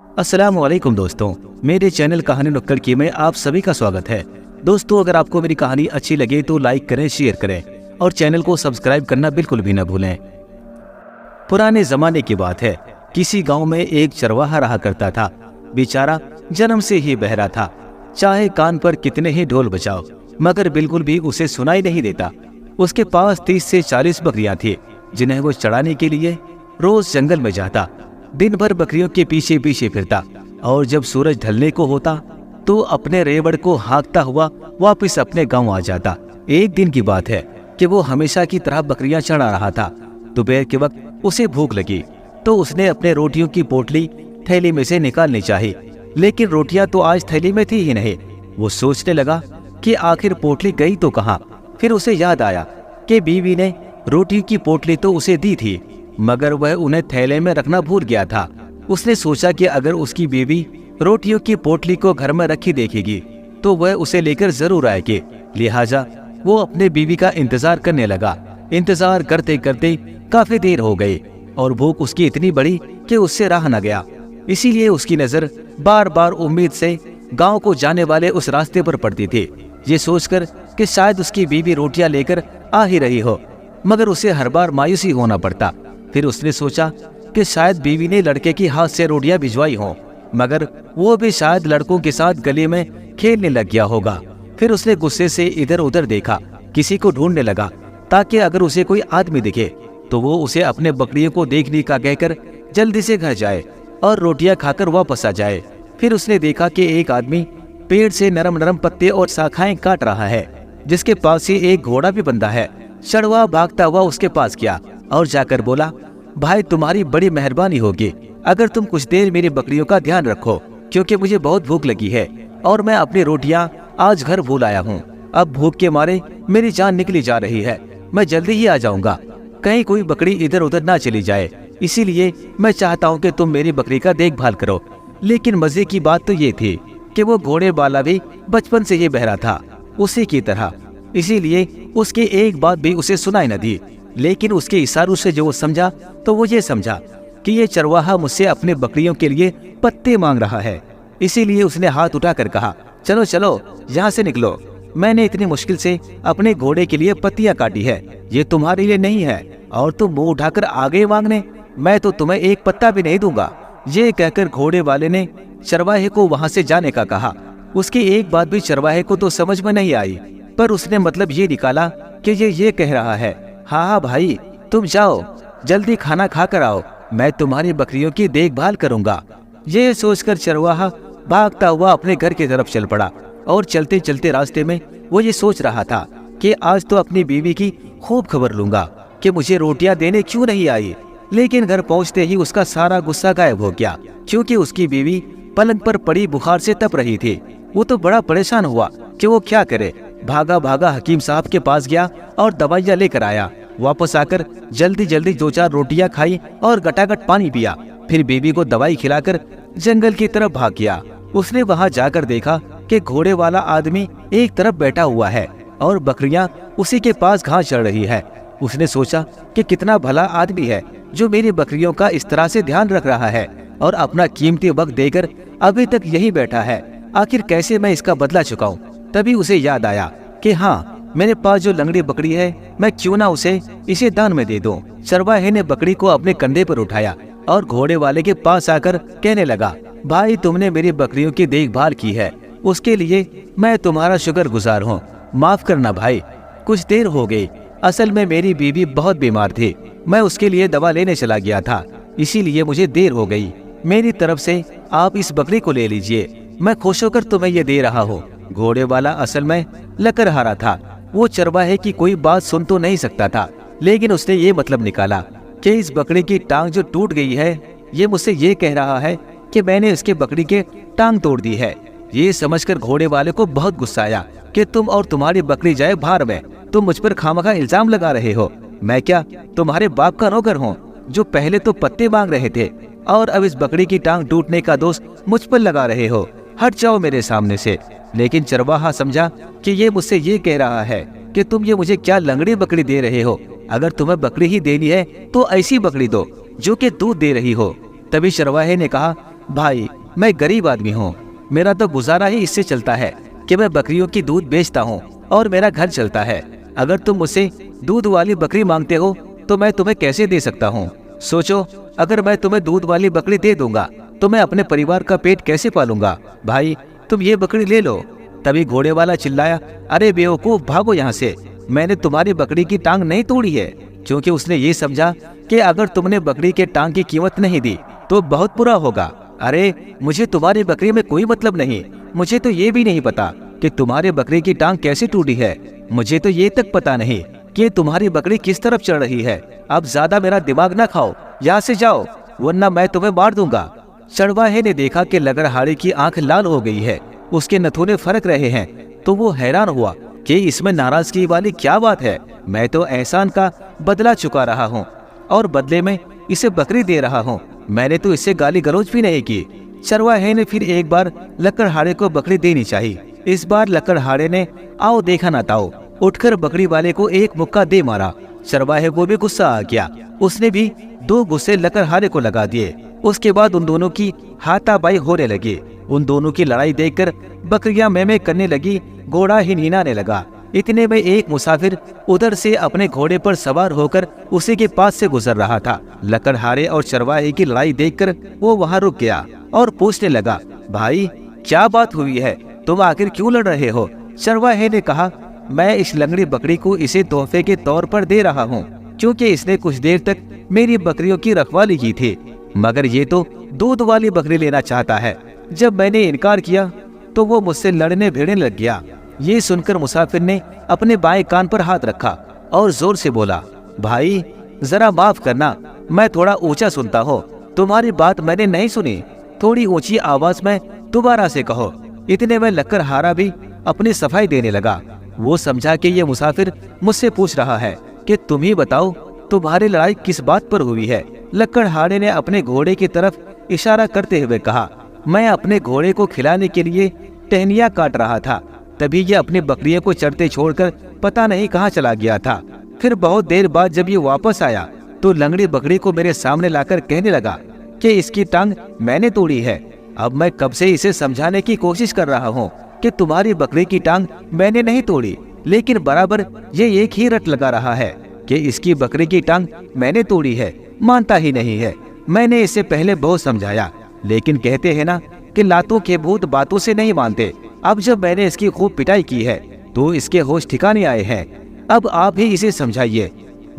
अस्सलामुअलैकुम दोस्तों, मेरे चैनल कहानी नुक्कड़ की में आप सभी का स्वागत है। दोस्तों, अगर आपको मेरी कहानी अच्छी लगे तो लाइक करें, शेयर करें और चैनल को सब्सक्राइब करना बिल्कुल भी न भूलें। पुराने जमाने की बात है। किसी गांव में एक चरवाहा रहा करता था। बेचारा जन्म से ही बहरा था। चाहे कान पर कितने ही ढोल बजाओ मगर बिल्कुल भी उसे सुनाई नहीं देता। उसके पास 30 से 40 बकरियां थी जिन्हें वो चराने के लिए रोज जंगल में जाता। दिन भर बकरियों के पीछे पीछे फिरता और जब सूरज ढलने को होता तो अपने रेवड़ को हाँकता हुआ वापस अपने गांव आ जाता। एक दिन की बात है कि वो हमेशा की तरह बकरियां चढ़ा रहा था। दोपहर के वक्त उसे भूख लगी तो उसने अपने रोटियों की पोटली थैली में से निकालनी चाही, लेकिन रोटियां तो आज थैली में थी ही नहीं। वो सोचने लगा कि आखिर पोटली गई तो कहाँ। फिर उसे याद आया कि बीवी ने रोटी की पोटली तो उसे दी थी मगर वह उन्हें थैले में रखना भूल गया था। उसने सोचा कि अगर उसकी बीवी रोटियों की पोटली को घर में रखी देखेगी तो वह उसे लेकर जरूर आएगी। लिहाजा वो अपने बीवी का इंतजार करने लगा। इंतजार करते करते काफी देर हो गई और भूख उसकी इतनी बड़ी कि उससे रहा न गया। इसीलिए उसकी नजर बार बार उम्मीद से गांव को जाने वाले उस रास्ते पर पड़ती थी, ये सोचकर कि शायद उसकी बीवी रोटियां लेकर आ ही रही हो, मगर उसे हर बार मायूसी होना पड़ता। फिर उसने सोचा कि शायद बीवी ने लड़के की हाथ से रोटियां भिजवाई हों, मगर वो भी शायद लड़कों के साथ गली में खेलने लग गया होगा। फिर उसने गुस्से से इधर उधर देखा, किसी को ढूंढने लगा ताकि अगर उसे कोई आदमी दिखे तो वो उसे अपने बकरियों को देखने का कहकर जल्दी से घर जाए और रोटियां खाकर वापस आ जाए। फिर उसने देखा कि एक आदमी पेड़ से नरम नरम पत्ते और शाखाएं काट रहा है, जिसके पास ही एक घोड़ा भी बंधा है। चरवाहा भागता हुआ उसके पास गया और जाकर बोला, भाई तुम्हारी बड़ी मेहरबानी होगी अगर तुम कुछ देर मेरी बकरियों का ध्यान रखो, क्योंकि मुझे बहुत भूख लगी है और मैं अपनी रोटियां आज घर भूल आया हूँ। अब भूख के मारे मेरी जान निकली जा रही है। मैं जल्दी ही आ जाऊंगा, कहीं कोई बकरी इधर उधर ना चली जाए। इसीलिए मैं चाहता हूँ कि तुम मेरी बकरी का देखभाल करो। लेकिन मजे की बात तो ये थी कि वो घोड़े वाला भी बचपन से ही बहरा था उसी की तरह, इसीलिए उसकी एक बात भी उसे सुनाई न दी। लेकिन उसके इशारों से जो वो समझा तो वो ये समझा कि ये चरवाहा मुझसे अपने बकरियों के लिए पत्ते मांग रहा है। इसीलिए उसने हाथ उठाकर कहा, चलो चलो यहाँ से निकलो। मैंने इतनी मुश्किल से अपने घोड़े के लिए पत्तियां काटी है, ये तुम्हारे लिए नहीं है और तुम मुंह उठाकर आ गए मांगने। मैं तो तुम्हें एक पत्ता भी नहीं दूंगा। ये कहकर घोड़े वाले ने चरवाहे को वहाँ से जाने का कहा। उसकी एक बात भी चरवाहे को तो समझ में नहीं आई, पर उसने मतलब ये निकाला कि ये कह रहा है, हाँ भाई तुम जाओ, जल्दी खाना खा कर आओ, मैं तुम्हारी बकरियों की देखभाल करूंगा। ये सोचकर चरवाहा भागता हुआ अपने घर की तरफ चल पड़ा और चलते चलते रास्ते में वो ये सोच रहा था कि आज तो अपनी बीवी की खूब खबर लूंगा कि मुझे रोटियां देने क्यों नहीं आई। लेकिन घर पहुंचते ही उसका सारा गुस्सा गायब हो गया, क्योंकि उसकी बीवी पलंग पर पड़ी बुखार से तप रही थी। वो तो बड़ा परेशान हुआ कि वो क्या करे। भागा भागा हकीम साहब के पास गया और दवाइयाँ लेकर आया। वापस आकर जल्दी जल्दी 2-4 रोटियां खाई और गटागट पानी पिया। फिर बीवी को दवाई खिलाकर जंगल की तरफ भाग गया। उसने वहां जाकर देखा कि घोड़े वाला आदमी एक तरफ बैठा हुआ है और बकरियां उसी के पास घास चढ़ रही है। उसने सोचा कि कितना भला आदमी है जो मेरी बकरियों का इस तरह से ध्यान रख रहा है और अपना कीमती वक्त देकर अभी तक यही बैठा है। आखिर कैसे मैं इसका बदला चुकाऊं। तभी उसे याद आया कि हाँ, मेरे पास जो लंगड़ी बकरी है, मैं क्यों ना इसे दान में दे दूं। चरवाहे ने बकरी को अपने कंधे पर उठाया और घोड़े वाले के पास आकर कहने लगा, भाई तुमने मेरी बकरियों की देखभाल की है, उसके लिए मैं तुम्हारा शुक्रगुजार हूँ। माफ करना भाई, कुछ देर हो गई। असल में मेरी बीवी बहुत बीमार थी, मैं उसके लिए दवा लेने चला गया था, इसीलिए मुझे देर हो गई। मेरी तरफ से आप इस बकरी को ले लीजिए, मैं खुश होकर तुम्हें ये दे रहा हूँ। घोड़े वाला असल में लकड़हारा था। वो चरवाहे की कोई बात सुन तो नहीं सकता था, लेकिन उसने ये मतलब निकाला कि इस बकरी की टांग जो टूट गई है, ये मुझसे ये कह रहा है कि मैंने इसके बकरी के टांग तोड़ दी है। ये समझकर घोड़े वाले को बहुत गुस्सा आया कि तुम और तुम्हारी बकरी जाए भार में, तुम मुझ पर खामखा इल्जाम लगा रहे हो। मैं क्या तुम्हारे बाप का नौकर हूँ जो पहले तो पत्ते मांग रहे थे और अब इस बकरी की टांग टूटने का दोष मुझ पर लगा रहे हो। हट जाओ मेरे सामने से। लेकिन चरवाहा समझा कि ये मुझसे ये कह रहा है कि तुम ये मुझे क्या लंगड़ी बकरी दे रहे हो। अगर तुम्हें बकरी ही देनी है तो ऐसी बकरी दो जो कि दूध दे रही हो। तभी चरवाहे ने कहा, भाई मैं गरीब आदमी हूँ, मेरा तो गुजारा ही इससे चलता है कि मैं बकरियों की दूध बेचता हूँ और मेरा घर चलता है। अगर तुम मुझसे दूध वाली बकरी मांगते हो तो मैं तुम्हें कैसे दे सकता हूँ? सोचो, अगर मैं तुम्हें दूध वाली बकरी दे दूंगा तो मैं अपने परिवार का पेट कैसे पालूंगा? भाई तुम ये बकरी ले लो। तभी घोड़े वाला चिल्लाया, अरे बेवकूफ, भागो यहाँ से, मैंने तुम्हारी बकरी की टांग नहीं तोड़ी है। क्योंकि उसने ये समझा कि अगर तुमने बकरी के टांग की कीमत नहीं दी तो बहुत बुरा होगा। अरे मुझे तुम्हारी बकरी में कोई मतलब नहीं, मुझे तो ये भी नहीं पता कि तुम्हारी बकरी की टांग कैसे टूटी है, मुझे तो ये तक पता नहीं कि तुम्हारी बकरी किस तरफ चढ़ रही है। अब ज्यादा मेरा दिमाग ना खाओ, यहाँ से जाओ वरना मैं तुम्हें मार दूंगा। चरवाहे ने देखा कि लकड़हारे की आंख लाल हो गई है, उसके नथुने फरक रहे हैं, तो वो हैरान हुआ कि इसमें नाराजगी वाली क्या बात है। मैं तो एहसान का बदला चुका रहा हूँ और बदले में इसे बकरी दे रहा हूँ, मैंने तो इससे गाली गलौज भी नहीं की। चरवाहे ने फिर एक बार लकड़हारे को बकरी देनी चाहिए। इस बार लकड़हारे ने आओ देखा ना ताओ उठकर बकरी वाले को एक मुक्का दे मारा। चरवाहे को भी गुस्सा आ गया, उसने भी 2 गुस्से लकड़हारे को लगा दिए। उसके बाद उन दोनों की हाथापाई होने लगी। उन दोनों की लड़ाई देखकर बकरियां में करने लगी, घोड़ा हिनहिनाने लगा। इतने में एक मुसाफिर उधर से अपने घोड़े पर सवार होकर उसी के पास से गुजर रहा था। लकड़हारे और चरवाहे की लड़ाई देखकर वो वहां रुक गया और पूछने लगा, भाई क्या बात हुई है, तुम आखिर क्यों लड़ रहे हो? चरवाहे ने कहा, मैं इस लंगड़ी बकरी को इसे तोहफे के तौर पर दे रहा हूँ क्योंकि इसने कुछ देर तक मेरी बकरियों की रखवाली की थी, मगर ये तो दूध वाली बकरी लेना चाहता है। जब मैंने इनकार किया तो वो मुझसे लड़ने भिड़ने लग गया। ये सुनकर मुसाफिर ने अपने बाएं कान पर हाथ रखा और जोर से बोला, भाई जरा माफ करना, मैं थोड़ा ऊंचा सुनता हूँ, तुम्हारी बात मैंने नहीं सुनी, थोड़ी ऊंची आवाज में दोबारा से कहो। इतने में लकड़हारा भी अपनी सफाई देने लगा। वो समझा कि ये मुसाफिर मुझसे पूछ रहा है कि तुम ही बताओ तुम्हारी लड़ाई किस बात पर हुई है। लकड़हारे ने अपने घोड़े की तरफ इशारा करते हुए कहा, मैं अपने घोड़े को खिलाने के लिए टहनियाँ काट रहा था, तभी ये अपनी बकरियों को चरते छोड़कर पता नहीं कहाँ चला गया था। फिर बहुत देर बाद जब ये वापस आया तो लंगड़ी बकरी को मेरे सामने लाकर कहने लगा कि इसकी टांग मैंने तोड़ी है। अब मैं कब से इसे समझाने की कोशिश कर रहा हूँ कि तुम्हारी बकरी की टांग मैंने नहीं तोड़ी, लेकिन बराबर ये एक ही रट लगा रहा है कि इसकी बकरी की टांग मैंने तोड़ी है। मानता ही नहीं है। मैंने इसे पहले बहुत समझाया, लेकिन कहते हैं ना कि लातों के भूत बातों से नहीं मानते। अब जब मैंने इसकी खूब पिटाई की है तो इसके होश ठिकाने आए हैं। अब आप ही इसे समझाइए।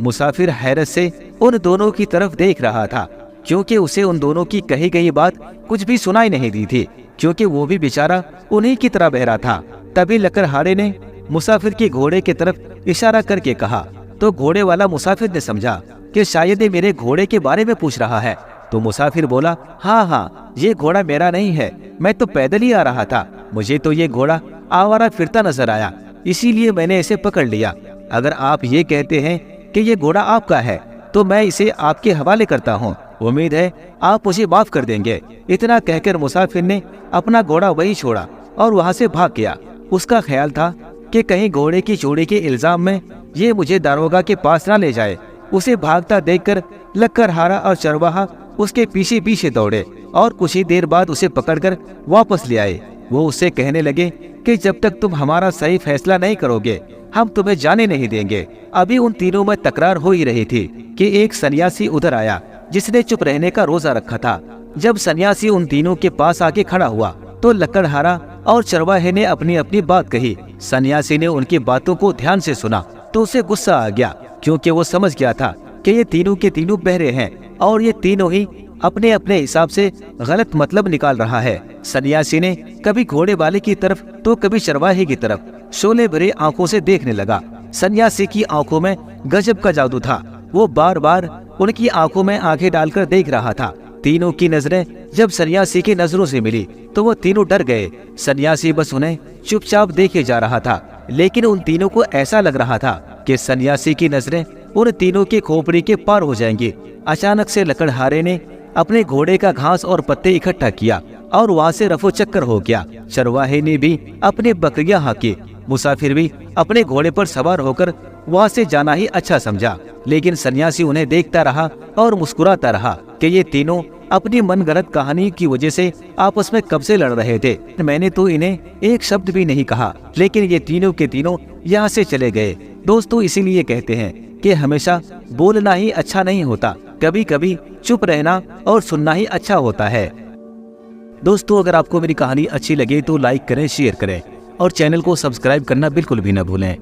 मुसाफिर हैरत से उन दोनों की तरफ देख रहा था क्योंकि उसे उन दोनों की कही गई बात कुछ भी सुनाई नहीं दी थी, क्योंकि वो भी बेचारा उन्हीं की तरह बहरा था। तभी लकड़हारे ने मुसाफिर के घोड़े की तरफ इशारा करके कहा तो घोड़े वाला मुसाफिर ने समझा कि शायद ये मेरे घोड़े के बारे में पूछ रहा है। तो मुसाफिर बोला, हाँ हाँ, ये घोड़ा मेरा नहीं है, मैं तो पैदल ही आ रहा था, मुझे तो ये घोड़ा आवारा फिरता नजर आया, इसीलिए मैंने इसे पकड़ लिया। अगर आप ये कहते हैं कि ये घोड़ा आपका है तो मैं इसे आपके हवाले करता हूँ, उम्मीद है आप मुझे माफ कर देंगे। इतना कहकर मुसाफिर ने अपना घोड़ा वही छोड़ा और वहाँ से भाग गया। उसका ख्याल था कि कहीं घोड़े की चोरी के इल्जाम में ये मुझे दारोगा के पास ना ले जाए। उसे भागता देखकर लकड़हारा और चरवाहा उसके पीछे पीछे दौड़े और कुछ ही देर बाद उसे पकड़कर वापस ले आए। वो उससे कहने लगे कि जब तक तुम हमारा सही फैसला नहीं करोगे हम तुम्हें जाने नहीं देंगे। अभी उन तीनों में तकरार हो ही रही थी कि एक सन्यासी उधर आया जिसने चुप रहने का रोजा रखा था। जब सन्यासी उन तीनों के पास आके खड़ा हुआ तो लकड़हारा और चरवाहे ने अपनी अपनी बात कही। सन्यासी ने उनकी बातों को ध्यान से सुना तो उसे गुस्सा आ गया, क्योंकि वो समझ गया था कि ये तीनों के तीनों बहरे हैं और ये तीनों ही अपने अपने हिसाब से गलत मतलब निकाल रहा है। सन्यासी ने कभी घोड़े वाले की तरफ तो कभी चरवाहे की तरफ शोले भरे आंखों से देखने लगा। सन्यासी की आंखों में गजब का जादू था। वो बार बार उनकी आंखों में आंखें डालकर देख रहा था। तीनों की नजरें जब सन्यासी की नजरों से मिली तो वो तीनों डर गए। सन्यासी बस उन्हें चुपचाप देखे जा रहा था, लेकिन उन तीनों को ऐसा लग रहा था कि सन्यासी की नजरें उन तीनों के खोपड़ी के पार हो जाएंगी। अचानक से लकड़हारे ने अपने घोड़े का घास और पत्ते इकट्ठा किया और वहाँ से रफो चक्कर हो गया। चरवाहे ने भी अपनी बकरियां हाकी। मुसाफिर भी अपने घोड़े पर सवार होकर वहाँ से जाना ही अच्छा समझा, लेकिन सन्यासी उन्हें देखता रहा और मुस्कुराता रहा कि ये तीनों अपनी मनगढ़ंत कहानी की वजह से आपस में कब से लड़ रहे थे। मैंने तो इन्हें एक शब्द भी नहीं कहा, लेकिन ये तीनों के तीनों यहाँ से चले गए। दोस्तों, इसीलिए कहते हैं कि हमेशा बोलना ही अच्छा नहीं होता, कभी कभी चुप रहना और सुनना ही अच्छा होता है। दोस्तों, अगर आपको मेरी कहानी अच्छी लगे तो लाइक करें, शेयर करें और चैनल को सब्सक्राइब करना बिल्कुल भी न भूलें।